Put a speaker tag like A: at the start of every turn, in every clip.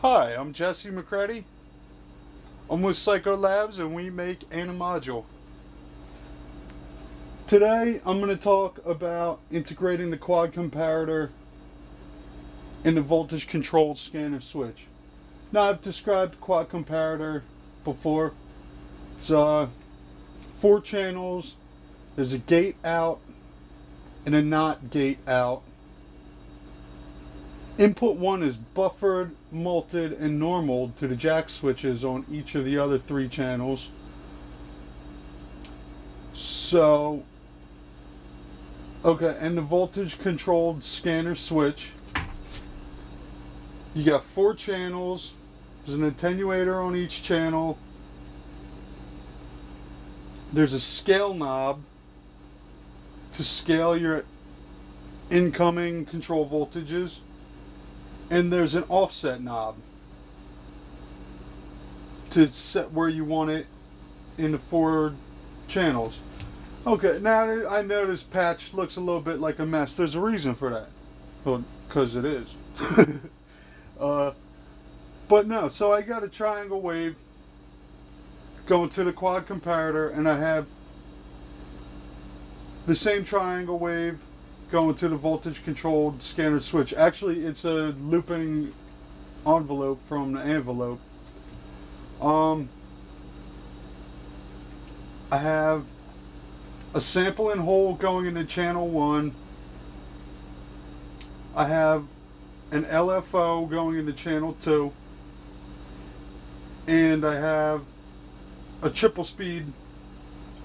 A: Hi, I'm Jesse McCready. I'm with Psycho Labs and we make AniModule. Today I'm going to talk about integrating the Quad Comparator in the voltage controlled scanner switch. Now I've described the Quad Comparator before. It's 4 channels. There's a gate out and a not gate out. Input 1 is buffered, multed, and normaled to the jack switches on each of the other 3 channels. So, okay, and the voltage controlled scanner switch. You got 4 channels. There's an attenuator on each channel. There's a scale knob to scale your incoming control voltages. And there's an offset knob to set where you want it in the 4 channels. Okay, now I know this patch looks a little bit like a mess. There's a reason for that. Well, because it is. But no, so I got a triangle wave going to the Quad Comparator, and I have the same triangle wave going to the voltage controlled scanner switch. Actually, it's a looping envelope from the envelope. I have a sample and hold going into channel 1. I have an LFO going into channel 2. And I have a triple speed,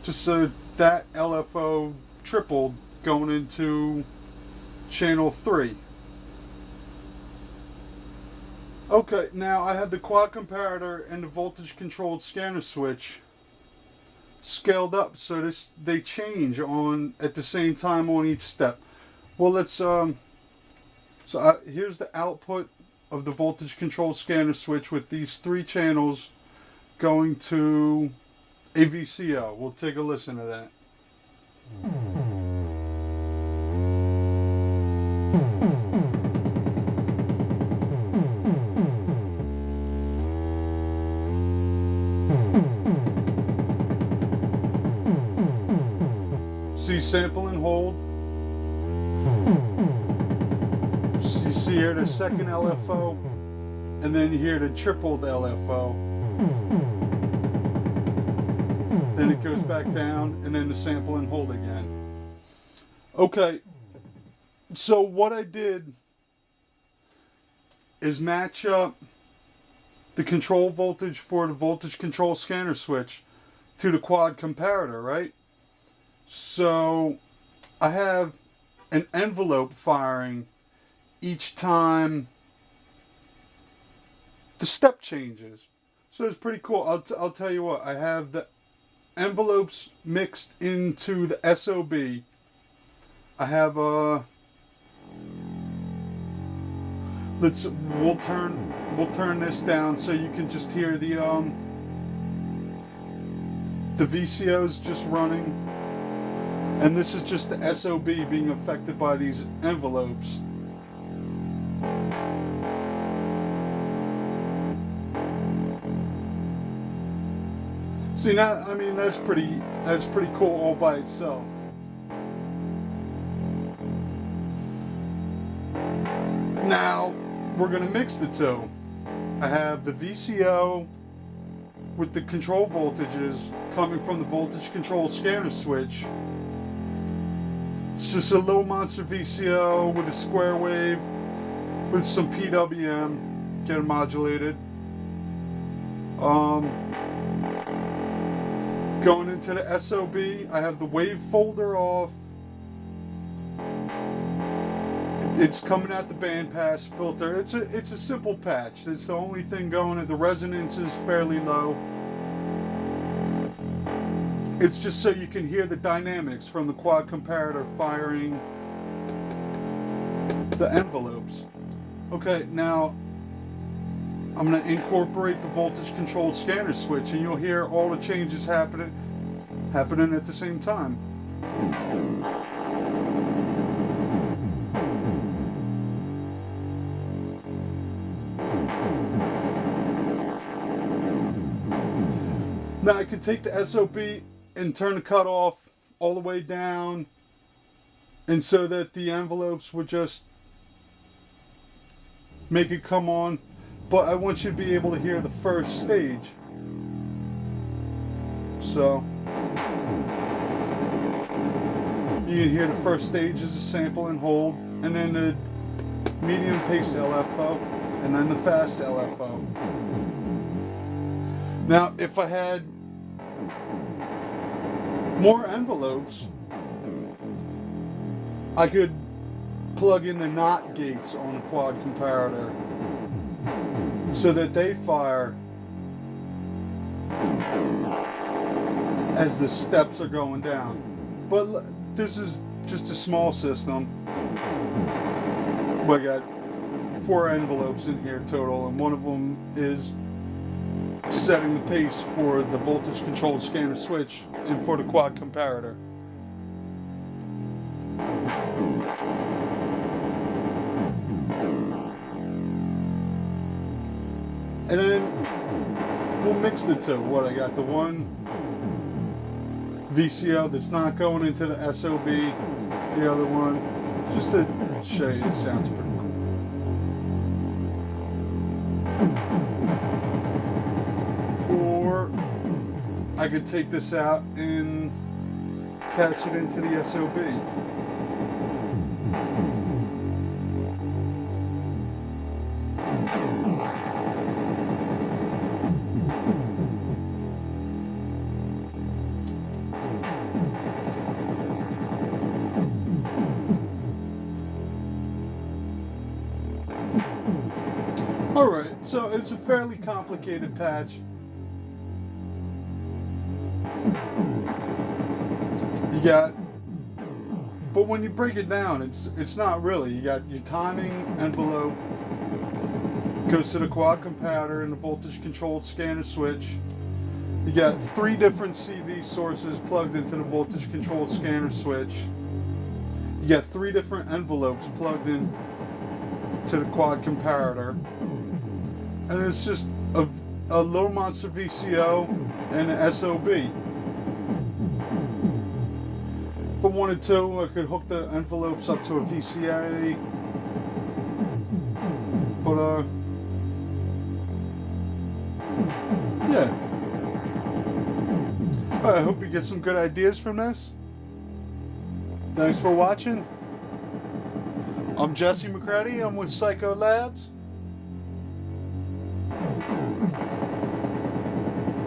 A: just so that LFO tripled, going into channel 3. Okay, now I have the Quad Comparator and the voltage controlled scanner switch scaled up so they change on at the same time on each step. Well, let's here's the output of the voltage controlled scanner switch with these 3 channels going to a VCO. We'll take a listen to that. See sample and hold. You see here the second LFO, and then you hear the tripled LFO. Then it goes back down, and then the sample and hold again. Okay, so what I did is match up the control voltage for the voltage control scanner switch to the Quad Comparator, right? So I have an envelope firing each time the step changes. So it's pretty cool. I'll tell you what, I have the envelopes mixed into the SOB. I have we'll turn this down so you can just hear the VCOs just running. And this is just the SOB being affected by these envelopes. See, now, I mean, that's pretty cool all by itself. Now, we're going to mix the 2. I have the VCO with the control voltages coming from the voltage control scanner switch. It's just a little monster VCO with a square wave with some PWM, getting modulated. Going into the SOB, I have the wave folder off. It's coming out the bandpass filter. It's a simple patch. It's the only thing going. The resonance is fairly low. It's just so you can hear the dynamics from the Quad Comparator firing the envelopes. Okay, now I'm going to incorporate the voltage controlled scanner switch, and you'll hear all the changes happening at the same time. Now I could take the SOB and turn the cutoff all the way down, and so that the envelopes would just make it come on. But I want you to be able to hear the first stage. So you can hear the first stage is a sample and hold, and then the medium pace LFO, and then the fast LFO. Now, if I had more envelopes, I could plug in the NOT gates on the Quad Comparator so that they fire as the steps are going down. But this is just a small system. I got 4 envelopes in here total, and one of them is setting the pace for the voltage controlled scanner switch and for the Quad Comparator. And then we'll mix the two. I got the one VCO that's not going into the SOB, the other one, just to show you, it sounds pretty cool. Or I could take this out and patch it into the SOB. Alright, so it's a fairly complicated patch. You got, but when you break it down, it's not really. You got your timing envelope, goes to the Quad Comparator and the voltage controlled scanner switch. You got 3 different CV sources plugged into the voltage controlled scanner switch. You got 3 different envelopes plugged in to the Quad Comparator. And it's just a little monster VCO and an SOB. If I wanted to, I could hook the envelopes up to a VCA. But yeah. I hope you get some good ideas from this. Thanks for watching. I'm Jesse McCready. I'm with Psycho Labs.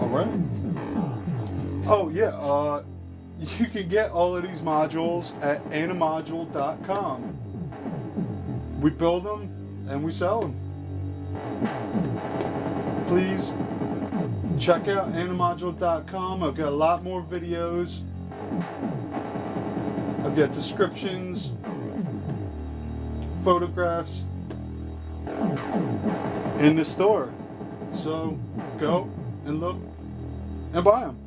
A: Alright. Oh yeah, you can get all of these modules at AniModule.com. We build them and we sell them. Please check out AniModule.com. I've got a lot more videos. I've got descriptions, photographs in the store. So go and look and buy them.